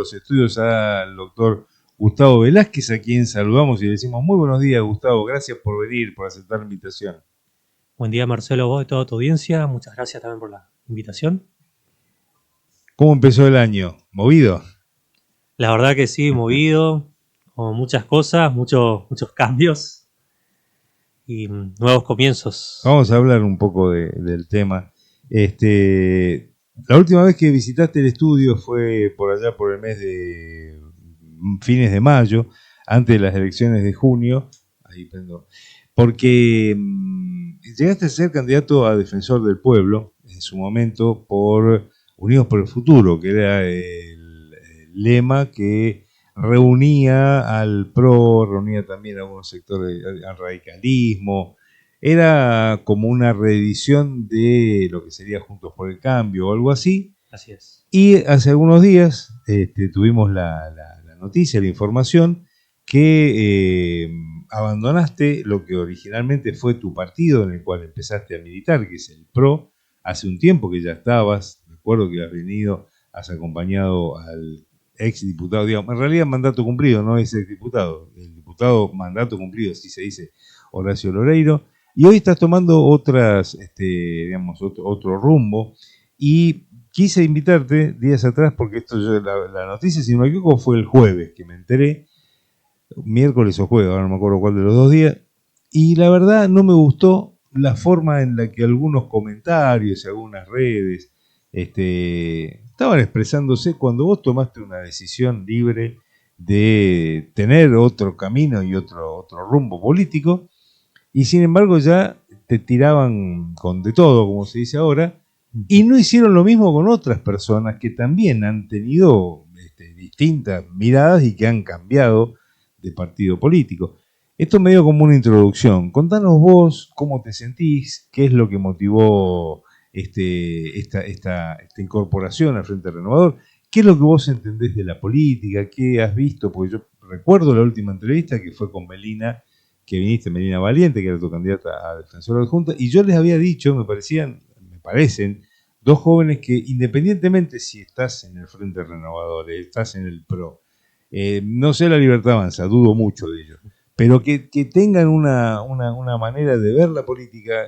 los estudios al doctor Gustavo Velázquez, a quien saludamos y le decimos muy buenos días, Gustavo, gracias por venir, por aceptar la invitación. Buen día, Marcelo, vos y toda tu audiencia. Muchas gracias también por la invitación. ¿Cómo empezó el año? ¿Movido? La verdad que sí, movido, con muchas cosas, muchos cambios y nuevos comienzos. Vamos a hablar un poco del tema. La última vez que visitaste el estudio fue por allá por el mes de fines de mayo, antes de las elecciones de junio. Ahí prendo. Porque llegaste a ser candidato a defensor del pueblo en su momento por Unidos por el Futuro, que era el lema que reunía al PRO, reunía también a algunos sectores al radicalismo. Era como una reedición de lo que sería Juntos por el Cambio o algo así. Así es. Y hace algunos días tuvimos la noticia, la información, que abandonaste lo que originalmente fue tu partido en el cual empezaste a militar, que es el PRO. Hace un tiempo que ya estabas, recuerdo que has venido, has acompañado al ex diputado, digamos, en realidad mandato cumplido, no es ex diputado, el diputado mandato cumplido, así se dice, Horacio Loreiro, y hoy estás tomando otro rumbo, y quise invitarte días atrás, porque la noticia, si no me equivoco, fue el jueves que me enteré, miércoles o jueves, ahora no me acuerdo cuál de los dos días, y la verdad no me gustó la forma en la que algunos comentarios y algunas redes estaban expresándose cuando vos tomaste una decisión libre de tener otro camino y otro rumbo político, y sin embargo ya te tiraban con de todo, como se dice ahora, y no hicieron lo mismo con otras personas que también han tenido distintas miradas y que han cambiado de partido político. Esto medio como una introducción. Contanos vos cómo te sentís, qué es lo que motivó esta incorporación al Frente Renovador, qué es lo que vos entendés de la política, qué has visto, porque yo recuerdo la última entrevista que fue con Melina, que viniste, Melina Valiente, que era tu candidata a defensora adjunta, y yo les había dicho, me parecen, dos jóvenes que independientemente si estás en el Frente Renovador, estás en el PRO, no sé la Libertad Avanza, dudo mucho de ello, pero que tengan una manera de ver la política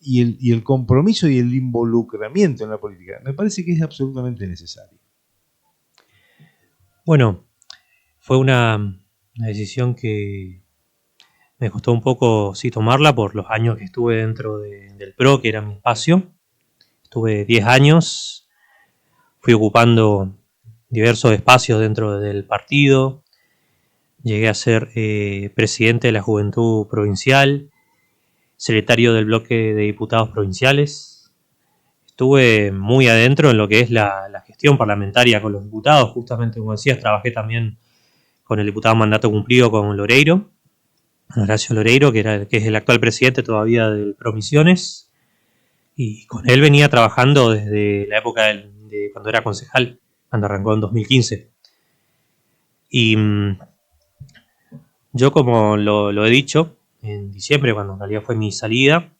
y el compromiso y el involucramiento en la política, me parece que es absolutamente necesario. Bueno, fue una decisión que me costó un poco sí tomarla por los años que estuve dentro del PRO, que era mi espacio. Estuve 10 años, fui ocupando diversos espacios dentro del partido. Llegué a ser presidente de la Juventud Provincial, secretario del bloque de diputados provinciales. Estuve muy adentro en lo que es la gestión parlamentaria con los diputados. Justamente, como decías, trabajé también con el diputado mandato cumplido con Loreiro, Horacio Loreiro, que es el actual presidente todavía del Promisiones. Y con él venía trabajando desde la época de cuando era concejal, cuando arrancó en 2015. Y yo, como lo he dicho, en diciembre, cuando en realidad fue mi salida,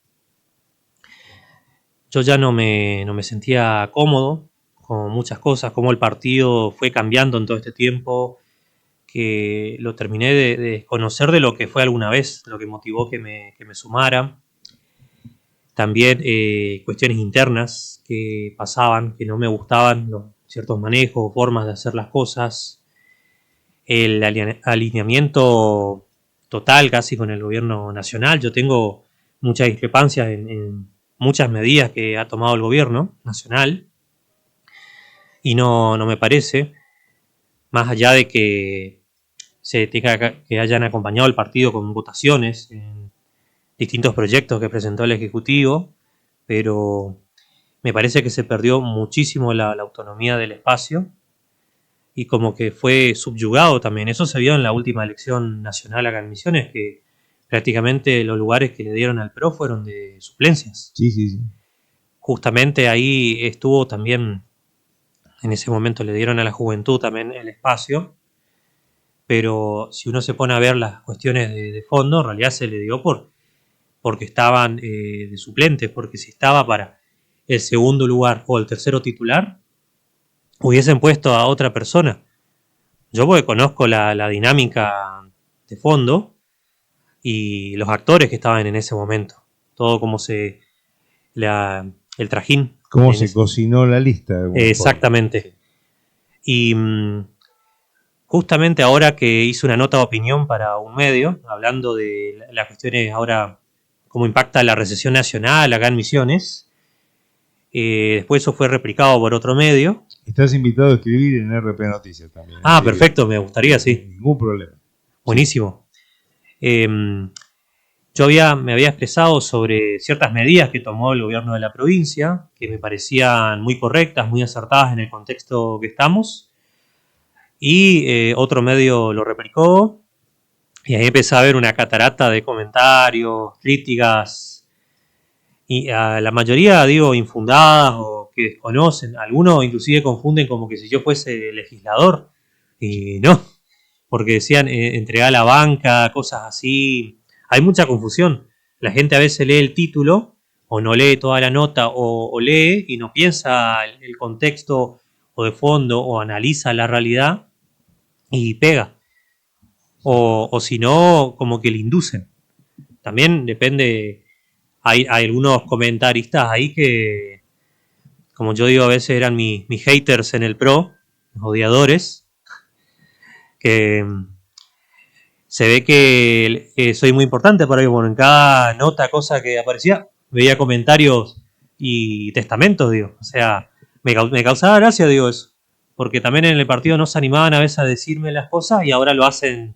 yo ya no me sentía cómodo con muchas cosas, como el partido fue cambiando en todo este tiempo, que lo terminé de desconocer de lo que fue alguna vez, lo que motivó que me sumara. También cuestiones internas que pasaban, que no me gustaban, ciertos manejos o formas de hacer las cosas. El alineamiento total casi con el gobierno nacional. Yo tengo muchas discrepancias en muchas medidas que ha tomado el gobierno nacional y no me parece, más allá de que que hayan acompañado al partido con votaciones en distintos proyectos que presentó el Ejecutivo, pero me parece que se perdió muchísimo la autonomía del espacio y como que fue subyugado también. Eso se vio en la última elección nacional acá en Misiones, que prácticamente los lugares que le dieron al PRO fueron de suplencias. Sí. Justamente ahí estuvo también, en ese momento le dieron a la Juventud también el espacio, pero si uno se pone a ver las cuestiones de fondo, en realidad se le dio porque estaban de suplentes, porque si estaba para el segundo lugar o el tercero titular, hubiesen puesto a otra persona. Yo porque conozco la dinámica de fondo y los actores que estaban en ese momento. Todo como el trajín. ¿Cómo se cocinó la lista? De alguna Exactamente. forma. Y justamente ahora que hice una nota de opinión para un medio, hablando de las cuestiones ahora, cómo impacta la recesión nacional acá en Misiones, después eso fue replicado por otro medio. Estás invitado a escribir en RP Noticias también. Ah, perfecto, me gustaría, sí. Ningún problema. Buenísimo. Sí. Yo me había expresado sobre ciertas medidas que tomó el gobierno de la provincia, que me parecían muy correctas, muy acertadas en el contexto que estamos. Y otro medio lo replicó. Y ahí empecé a ver una catarata de comentarios, críticas, y a la mayoría, digo, infundadas o que desconocen. Algunos inclusive confunden como que si yo fuese legislador. Y no, porque decían entregar a la banca, cosas así. Hay mucha confusión. La gente a veces lee el título o no lee toda la nota o lee y no piensa el contexto o de fondo o analiza la realidad y pega. O si no, como que le inducen. También depende, hay algunos comentaristas ahí que, como yo digo, a veces eran mis haters en el PRO, los odiadores, que se ve que soy muy importante para ellos. Bueno, en cada nota, cosa que aparecía, veía comentarios y testamentos, digo. O sea, me causaba gracia, digo, eso. Porque también en el partido no se animaban a veces a decirme las cosas y ahora lo hacen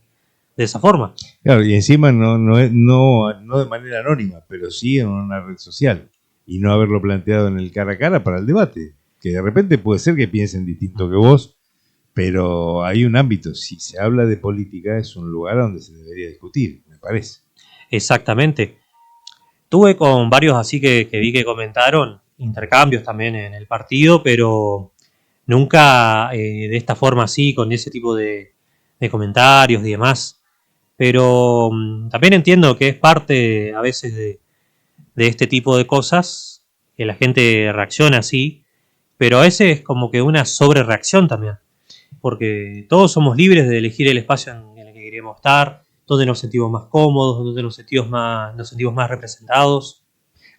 de esa forma. Claro, y encima no de manera anónima, pero sí en una red social. Y no haberlo planteado en el cara a cara para el debate. Que de repente puede ser que piensen distinto que vos, pero hay un ámbito. Si se habla de política, es un lugar donde se debería discutir, me parece. Exactamente. Tuve con varios así que vi que comentaron intercambios también en el partido, pero nunca de esta forma así, con ese tipo de comentarios y demás. Pero también entiendo que es parte a veces de este tipo de cosas, que la gente reacciona así, pero a veces es como que una sobrereacción también, porque todos somos libres de elegir el espacio en el que queremos estar, donde nos sentimos más cómodos, donde nos sentimos más representados.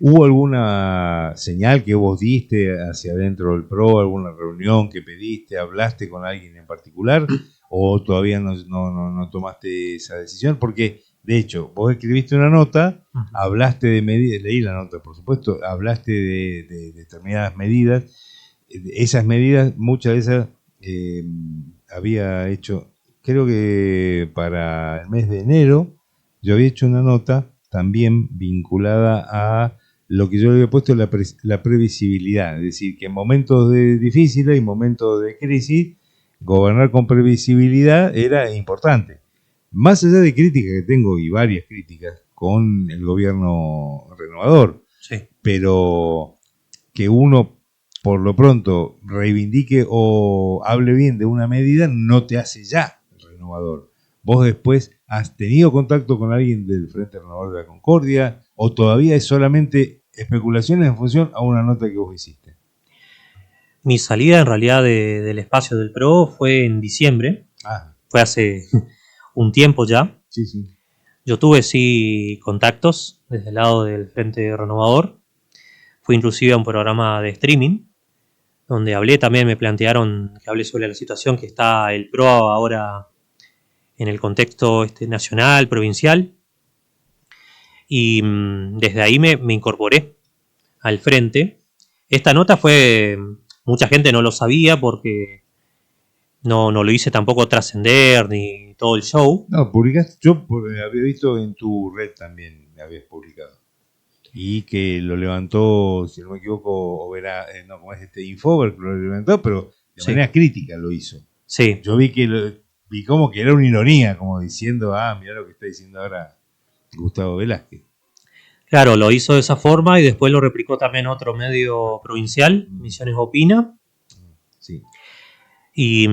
¿Hubo alguna señal que vos diste hacia adentro del PRO, alguna reunión que pediste, hablaste con alguien en particular, o todavía no tomaste esa decisión? Porque, de hecho, vos escribiste una nota, hablaste de medidas, leí la nota, por supuesto, hablaste de determinadas medidas. Esas medidas, muchas de esas había hecho, creo que para el mes de enero, yo había hecho una nota también vinculada a lo que yo le había puesto la previsibilidad, es decir, que en momentos difíciles y momentos de crisis, gobernar con previsibilidad era importante. Más allá de críticas que tengo, y varias críticas, con el gobierno renovador, Sí. Pero que uno, por lo pronto, reivindique o hable bien de una medida, no te hace ya renovador. Vos después has tenido contacto con alguien del Frente Renovador de la Concordia, o todavía es solamente especulaciones en función a una nota que vos hiciste. Mi salida en realidad del espacio del PRO fue en diciembre. Fue hace un tiempo ya. Sí, sí. Yo tuve sí contactos desde el lado del Frente Renovador. Fui inclusive a un programa de streaming donde hablé también, me plantearon que hablé sobre la situación que está el PRO ahora en el contexto nacional, provincial. Y desde ahí me incorporé al frente. Esta nota fue, mucha gente no lo sabía porque no lo hice tampoco trascender ni todo el show. No, publicaste, yo había visto en tu red también, me habías publicado. Y que lo levantó, si no me equivoco, como es Infover, lo levantó, pero de manera crítica lo hizo. Sí. Yo vi como que era una ironía, como diciendo, mirá lo que está diciendo ahora Gustavo Velázquez. Claro, lo hizo de esa forma y después lo replicó también otro medio provincial, Misiones Opina. Sí. Y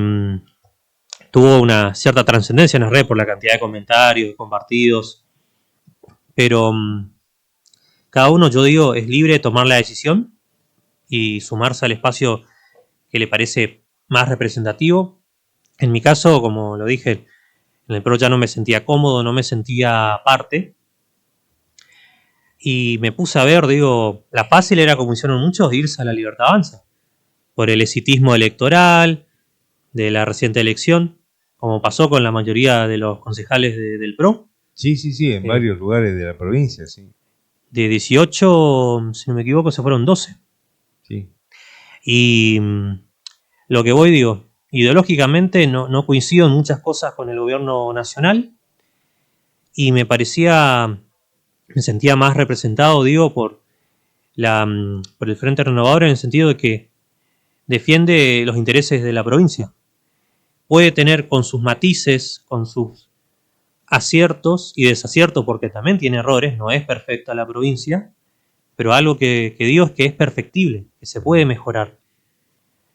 tuvo una cierta trascendencia en la red por la cantidad de comentarios, compartidos. Pero cada uno, yo digo, es libre de tomar la decisión y sumarse al espacio que le parece más representativo. En mi caso, como lo dije, en el PRO ya no me sentía cómodo, no me sentía parte. Y me puse a ver, digo, la fácil era, como hicieron muchos, irse a la Libertad Avanza. Por el exitismo electoral, de la reciente elección, como pasó con la mayoría de los concejales del PRO. Sí, en varios lugares de la provincia, sí. De 18, si no me equivoco, se fueron 12. Sí. Y lo que voy, digo, ideológicamente no coincido en muchas cosas con el gobierno nacional y me sentía más representado, digo, por el Frente Renovador, en el sentido de que defiende los intereses de la provincia. Puede tener con sus matices, con sus aciertos y desaciertos, porque también tiene errores, no es perfecta la provincia, pero algo que digo es que es perfectible, que se puede mejorar.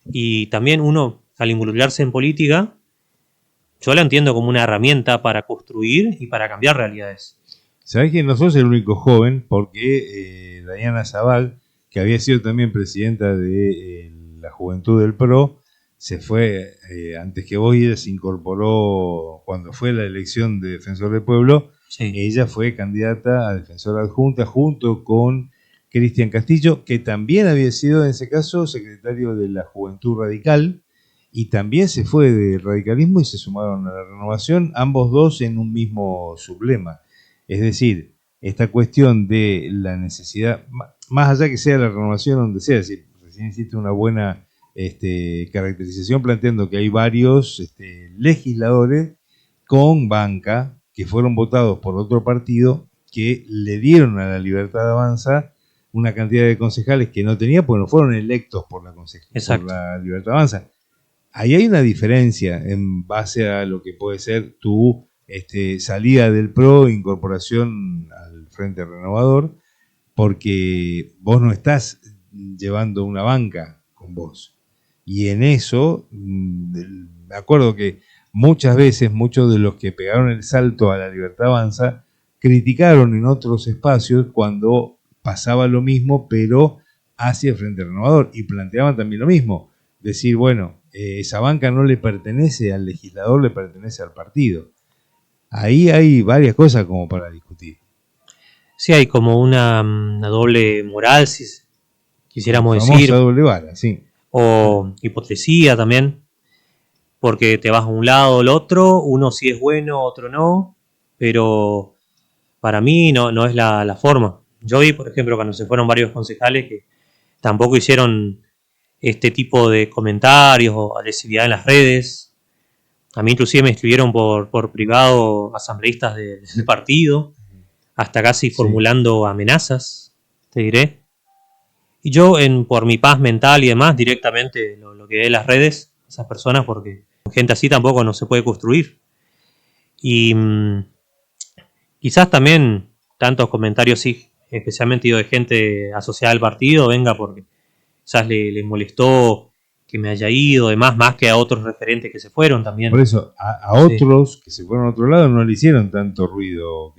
Y también uno, al involucrarse en política, yo la entiendo como una herramienta para construir y para cambiar realidades. Sabés que no sos el único joven, porque Dayana Zabal, que había sido también presidenta de la Juventud del PRO, se fue antes que vos y ella se incorporó cuando fue la elección de Defensor del Pueblo. Sí. Ella fue candidata a defensora adjunta junto con Cristian Castillo, que también había sido en ese caso secretario de la Juventud Radical, y también se fue del radicalismo y se sumaron a la Renovación, ambos dos en un mismo sublema. Es decir, esta cuestión de la necesidad, más allá que sea la Renovación donde sea, es decir, recién hiciste una buena caracterización planteando que hay varios legisladores con banca que fueron votados por otro partido que le dieron a la Libertad Avanza una cantidad de concejales que no tenía porque no fueron electos por la Libertad Avanza. Ahí hay una diferencia en base a lo que puede ser tu salida del PRO, incorporación al Frente Renovador, porque vos no estás llevando una banca con vos. Y en eso, me acuerdo que muchas veces muchos de los que pegaron el salto a la Libertad Avanza criticaron en otros espacios cuando pasaba lo mismo, pero hacia el Frente Renovador, y planteaban también lo mismo. Decir, bueno, esa banca no le pertenece al legislador, le pertenece al partido. Ahí hay varias cosas como para discutir. Sí, hay como una doble moral, si quisiéramos la famosa decir. Doble vara, sí. O hipocresía también, porque te vas a un lado o al otro, uno sí es bueno, otro no, pero para mí no es la forma. Yo vi, por ejemplo, cuando se fueron varios concejales que tampoco hicieron este tipo de comentarios o agresividad en las redes. A mí inclusive me escribieron por privado asambleístas del partido, hasta casi formulando amenazas, te diré. Y yo, por mi paz mental y demás, directamente lo quedé en las redes, esas personas, porque con gente así tampoco no se puede construir. Y quizás también tantos comentarios, sí, especialmente de gente asociada al partido, venga porque quizás le molestó que me haya ido, demás, más que a otros referentes que se fueron también. Por eso, a otros que se fueron a otro lado no le hicieron tanto ruido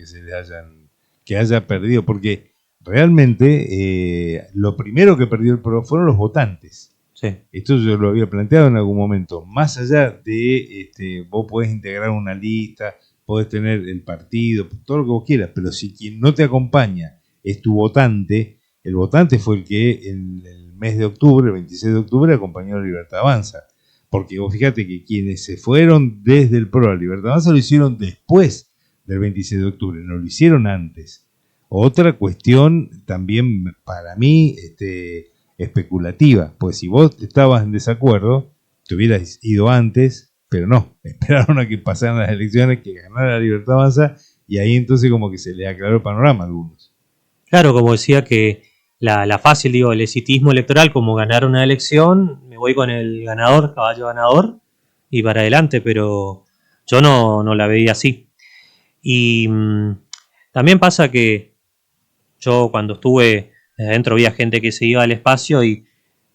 que haya perdido, porque realmente lo primero que perdió el PRO fueron los votantes. Sí. Esto yo lo había planteado en algún momento. Más allá de vos podés integrar una lista, podés tener el partido, todo lo que vos quieras, pero si quien no te acompaña es tu votante, el votante fue el que en el mes de octubre, el 26 de octubre, acompañó a Libertad Avanza. Porque vos fíjate que quienes se fueron desde el PRO a Libertad Avanza lo hicieron después del 26 de octubre, no lo hicieron antes. Otra cuestión también para mí especulativa, pues si vos estabas en desacuerdo, te hubieras ido antes, pero no, esperaron a que pasaran las elecciones, que ganara la Libertad Avanza, y ahí entonces como que se les aclaró el panorama a algunos. Claro, como decía que la fácil, digo, el exitismo electoral, como ganar una elección, me voy con el ganador, caballo ganador, y para adelante, pero yo no la veía así. Y también pasa que yo cuando estuve adentro había gente que se iba al espacio y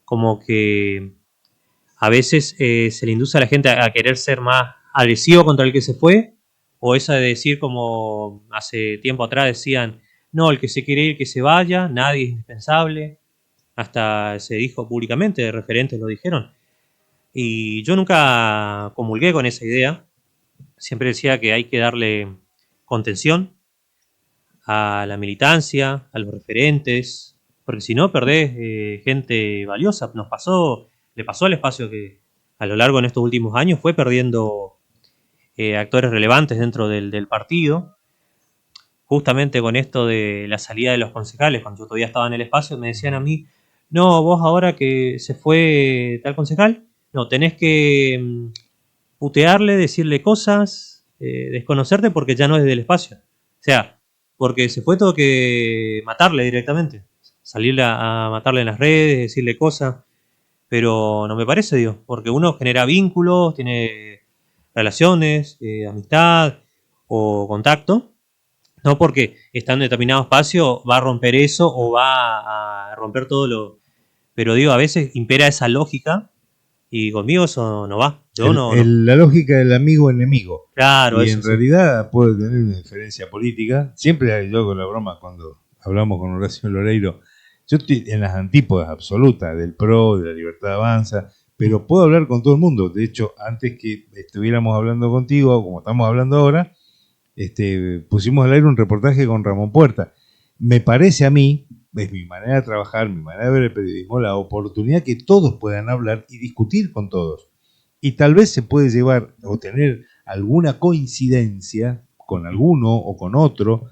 como que a veces se le induce a la gente a querer ser más agresivo contra el que se fue, o esa de decir como hace tiempo atrás decían, no, el que se quiere ir que se vaya, nadie es indispensable, hasta se dijo públicamente, referentes lo dijeron. Y yo nunca comulgué con esa idea. Siempre decía que hay que darle contención a la militancia, a los referentes, porque si no perdés gente valiosa. Le pasó al espacio que a lo largo de estos últimos años fue perdiendo actores relevantes dentro del partido. Justamente con esto de la salida de los concejales, cuando yo todavía estaba en el espacio, me decían a mí, no, vos ahora que se fue tal concejal, no, tenés que putearle, decirle cosas, desconocerte porque ya no es del espacio. O sea, porque se fue todo que matarle directamente. Salir a matarle en las redes, decirle cosas. Pero no me parece, digo, porque uno genera vínculos, tiene relaciones, amistad o contacto. No porque está en determinado espacio va a romper eso o va a romper todo lo... Pero digo, a veces impera esa lógica y conmigo eso no va. Yo no. La lógica del amigo-enemigo. Claro, y eso en sí. realidad puede tener una diferencia política. Siempre hay yo con la broma cuando hablamos con Horacio Loreiro. Yo estoy en las antípodas absolutas del PRO, de la Libertad Avanza, pero puedo hablar con todo el mundo. De hecho, antes que estuviéramos hablando contigo, como estamos hablando ahora, pusimos al aire un reportaje con Ramón Puerta. Me parece a mí, es mi manera de trabajar, mi manera de ver el periodismo, la oportunidad que todos puedan hablar y discutir con todos. Y tal vez se puede llevar o tener alguna coincidencia con alguno o con otro,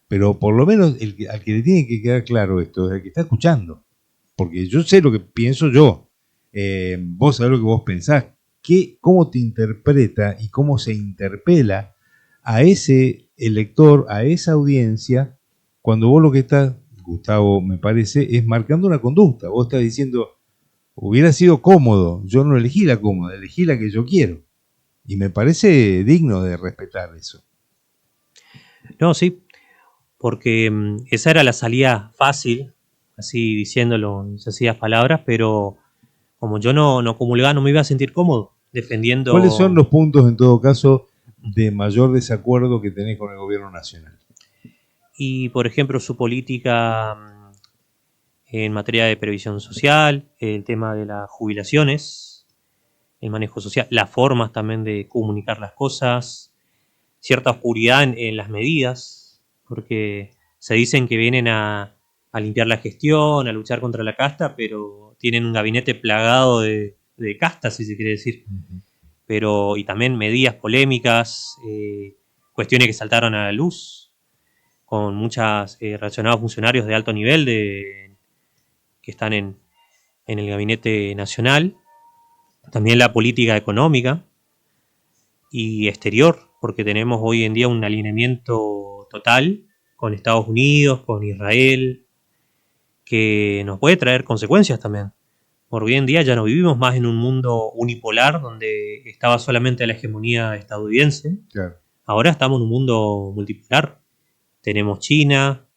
pero por lo menos al que le tiene que quedar claro esto es el que está escuchando. Porque yo sé lo que pienso yo. Vos sabés lo que vos pensás. ¿Cómo te interpreta y cómo se interpela a ese elector, a esa audiencia, cuando vos lo que estás, Gustavo, me parece, es marcando una conducta? Vos estás diciendo, hubiera sido cómodo, yo no elegí la cómoda, elegí la que yo quiero. Y me parece digno de respetar eso. No, sí, porque esa era la salida fácil, así diciéndolo en sencillas palabras, pero como yo no comulgaba, no me iba a sentir cómodo defendiendo... ¿Cuáles son los puntos, en todo caso, de mayor desacuerdo que tenés con el gobierno nacional? Y, por ejemplo, su política en materia de previsión social, el tema de las jubilaciones, el manejo social, las formas también de comunicar las cosas, cierta oscuridad en las medidas, porque se dicen que vienen a limpiar la gestión, a luchar contra la casta, pero tienen un gabinete plagado de castas, si se quiere decir. Pero, y también medidas polémicas, cuestiones que saltaron a la luz, con muchos relacionados funcionarios de alto nivel que están en el gabinete nacional. También la política económica y exterior, porque tenemos hoy en día un alineamiento total con Estados Unidos, con Israel, que nos puede traer consecuencias también. Por hoy en día ya no vivimos más en un mundo unipolar donde estaba solamente la hegemonía estadounidense. Claro. Ahora estamos en un mundo multipolar. Tenemos China,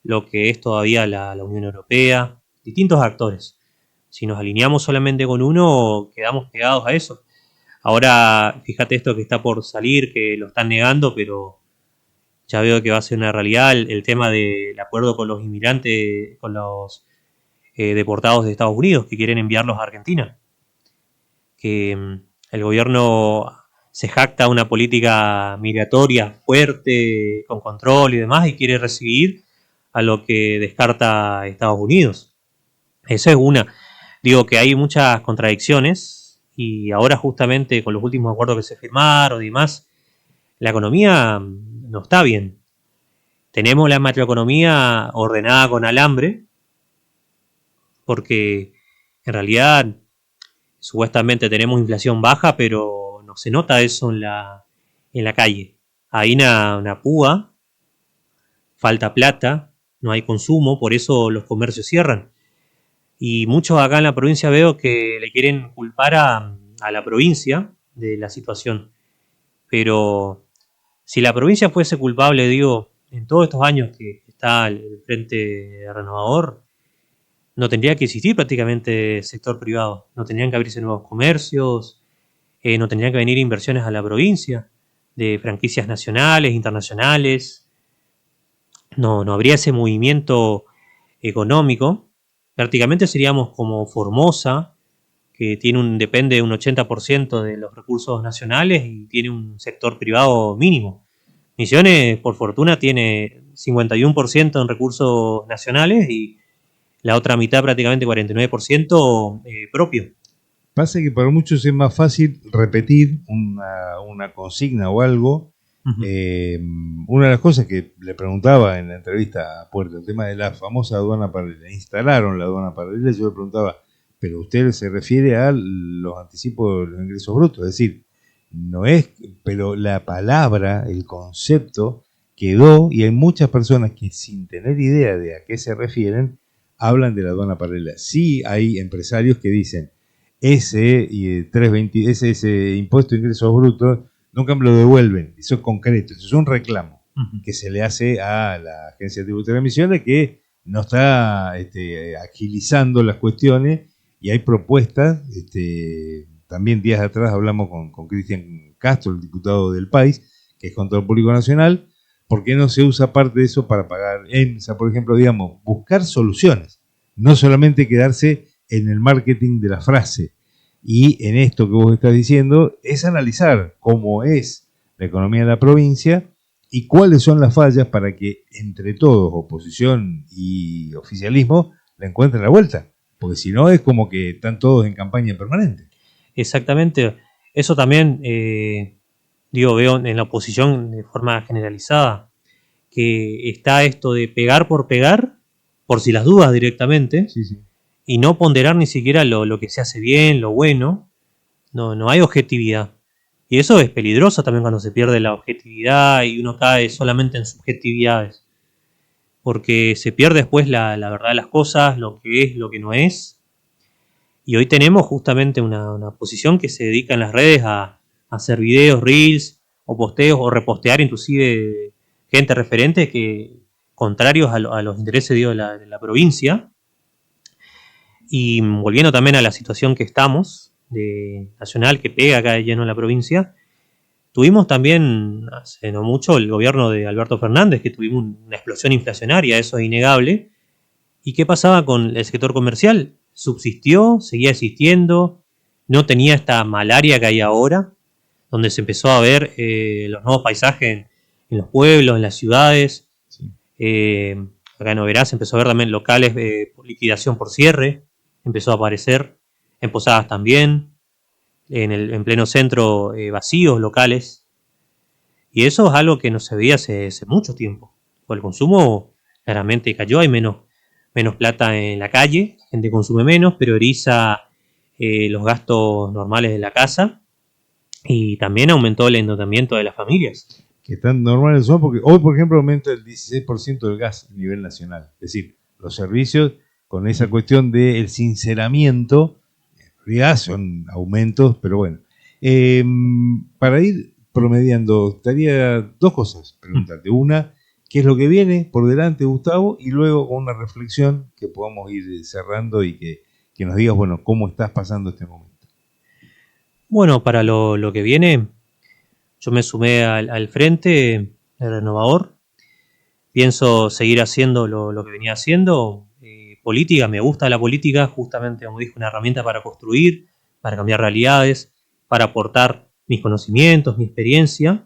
lo que es todavía la Unión Europea, distintos actores. Si nos alineamos solamente con uno, quedamos pegados a eso. Ahora, fíjate esto que está por salir, que lo están negando, pero ya veo que va a ser una realidad el tema del acuerdo con los inmigrantes, con los deportados de Estados Unidos que quieren enviarlos a Argentina. Que el gobierno se jacta una política migratoria fuerte, con control y demás, y quiere recibir a lo que descarta Estados Unidos. Eso es una. Digo que hay muchas contradicciones y ahora justamente con los últimos acuerdos que se firmaron y demás, la economía no está bien. Tenemos la macroeconomía ordenada con alambre porque en realidad supuestamente tenemos inflación baja, pero no se nota eso en la calle. Hay una púa, falta plata, no hay consumo, por eso los comercios cierran. Y muchos acá en la provincia veo que le quieren culpar a la provincia de la situación. Pero si la provincia fuese culpable, digo, en todos estos años que está el Frente Renovador, no tendría que existir prácticamente sector privado. No tendrían que abrirse nuevos comercios, no tendrían que venir inversiones a la provincia de franquicias nacionales, internacionales. No habría ese movimiento económico. Prácticamente seríamos como Formosa, que depende de un 80% de los recursos nacionales y tiene un sector privado mínimo. Misiones, por fortuna, tiene 51% en recursos nacionales y la otra mitad, prácticamente 49%, propio. Pasa que para muchos es más fácil repetir una consigna o algo. Una de las cosas que le preguntaba en la entrevista a Puerto, el tema de la famosa aduana paralela, instalaron la aduana paralela, yo le preguntaba, pero usted se refiere a los anticipos de los ingresos brutos, es decir, no es, pero la palabra, el concepto quedó, y hay muchas personas que sin tener idea de a qué se refieren, hablan de la aduana paralela. Sí hay empresarios que dicen, ese impuesto de ingresos brutos nunca me lo devuelven, eso es concreto, eso es un reclamo que se le hace a la Agencia Tributaria de Emisiones, que no está agilizando las cuestiones, y hay propuestas. También días atrás hablamos con Cristian Castro, el diputado del país, que es Control Público Nacional. ¿Por qué no se usa parte de eso para pagar EMSA, por ejemplo? Digamos, buscar soluciones, no solamente quedarse en el marketing de la frase. Y en esto que vos estás diciendo es analizar cómo es la economía de la provincia y cuáles son las fallas para que entre todos, oposición y oficialismo, le encuentren la vuelta. Porque si no es como que están todos en campaña permanente. Exactamente. Eso también, veo en la oposición de forma generalizada, que está esto de pegar, por si las dudas directamente. Sí, sí. Y no ponderar ni siquiera lo que se hace bien, lo bueno. No hay objetividad. Y eso es peligroso también cuando se pierde la objetividad y uno cae solamente en subjetividades. Porque se pierde después la verdad de las cosas, lo que es, lo que no es. Y hoy tenemos justamente una posición que se dedica en las redes a hacer videos, reels, o posteos, o repostear inclusive gente referente que contrarios a los intereses de la provincia. Y volviendo también a la situación que estamos, de nacional, que pega acá de lleno en la provincia, tuvimos también hace no mucho el gobierno de Alberto Fernández, que tuvimos una explosión inflacionaria, eso es innegable. ¿Y qué pasaba con el sector comercial? Subsistió, seguía existiendo, no tenía esta malaria que hay ahora, donde se empezó a ver los nuevos paisajes en los pueblos, en las ciudades. Sí. Acá en Oberá se empezó a ver también locales por liquidación por cierre. Empezó a aparecer en Posadas también, en pleno centro, vacíos locales. Y eso es algo que no se veía hace mucho tiempo. El consumo claramente cayó, hay menos plata en la calle, la gente consume menos, prioriza los gastos normales de la casa, y también aumentó el endeudamiento de las familias. Que tan normales son, porque hoy, por ejemplo, aumenta el 16% del gas a nivel nacional. Es decir, los servicios, con esa cuestión del sinceramiento, en realidad son aumentos, pero bueno. Para ir promediando, estaría dos cosas preguntarte. Una, ¿qué es lo que viene por delante, Gustavo? Y luego una reflexión que podamos ir cerrando y que nos digas, bueno, cómo estás pasando este momento. Bueno, para lo que viene, yo me sumé al frente de Renovador. Pienso seguir haciendo lo que venía haciendo. Política, me gusta la política, justamente como dije, una herramienta para construir, para cambiar realidades, para aportar mis conocimientos, mi experiencia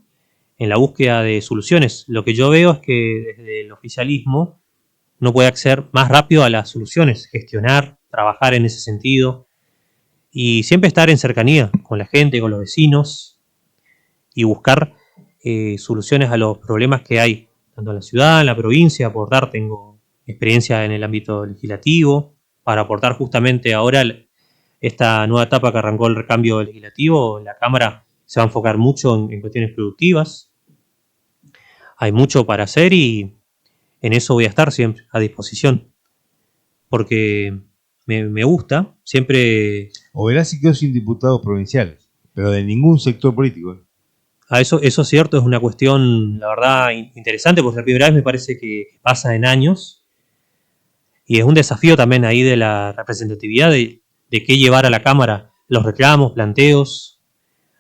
en la búsqueda de soluciones. Lo que yo veo es que desde el oficialismo uno puede acceder más rápido a las soluciones, gestionar, trabajar en ese sentido y siempre estar en cercanía con la gente, con los vecinos y buscar soluciones a los problemas que hay, tanto en la ciudad, en la provincia. Aportar, tengo experiencia en el ámbito legislativo, para aportar justamente ahora esta nueva etapa que arrancó el recambio legislativo. La Cámara se va a enfocar mucho en cuestiones productivas. Hay mucho para hacer y en eso voy a estar siempre a disposición, porque me gusta siempre. Oberá sí quedó sin diputados provinciales, pero de ningún sector político. Eso es cierto, es una cuestión, la verdad, interesante, porque la primera vez me parece que pasa en años. Y es un desafío también ahí de la representatividad, de qué llevar a la Cámara, los reclamos, planteos.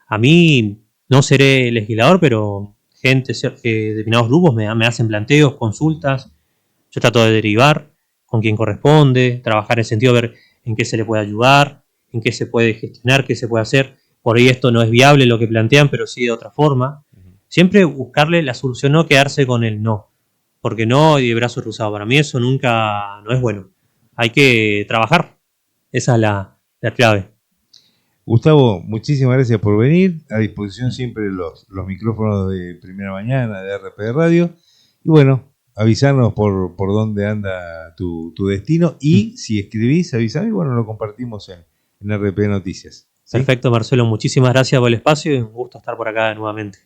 A mí no seré legislador, pero gente de determinados grupos me hacen planteos, consultas. Yo trato de derivar con quien corresponde, trabajar en el sentido de ver en qué se le puede ayudar, en qué se puede gestionar, qué se puede hacer. Por ahí esto no es viable lo que plantean, pero sí de otra forma. Siempre buscarle la solución, no quedarse con el no. Porque no y de brazo cruzado. Para mí eso nunca no es bueno. Hay que trabajar. Esa es la clave. Gustavo, muchísimas gracias por venir. A disposición siempre los micrófonos de Primera Mañana, de RP Radio. Y bueno, avisarnos por dónde anda tu destino. Y si escribís, avisame y bueno, lo compartimos en RP Noticias. ¿Sí? Perfecto, Marcelo. Muchísimas gracias por el espacio y un gusto estar por acá nuevamente.